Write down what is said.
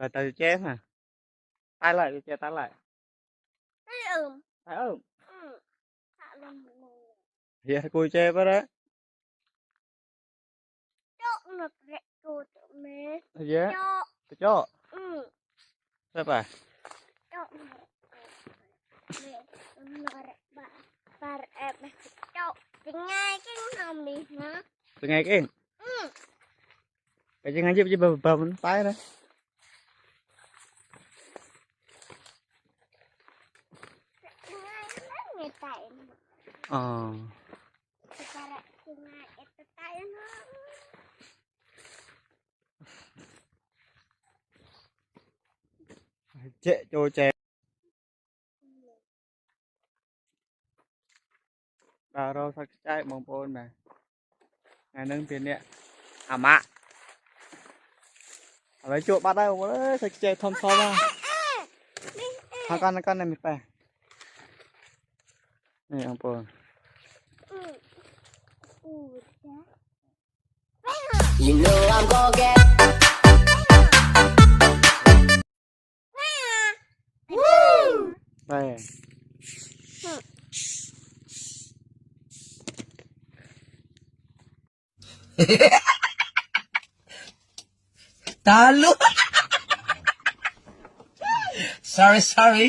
từ chém hả? Tay lại, che tay lại. Tay ôm. Tay ôm. Tạ lên một Dạ, cô che vào đó. chỗ nó rẽ cô tự mê. Dạ. Chỗ. Cho. Sao bà? Chỗ nó rẽ bà rẽ bà chỗ. Thì ngay cái nằm đi hả? Từ ngày cái. Cái chân giúp bờ mình tay đó. Ngay tay. Chệ cho chè. Bà rau sắc trái bông bồn này. Ngày nâng tiền nè. À mạ. Lấy chỗ bắt đây không đấy, sắc chè thơm thơm à. Con này mình phải. Này ông bồn. You know I'm gonna get. Đây. Talu. Sorry.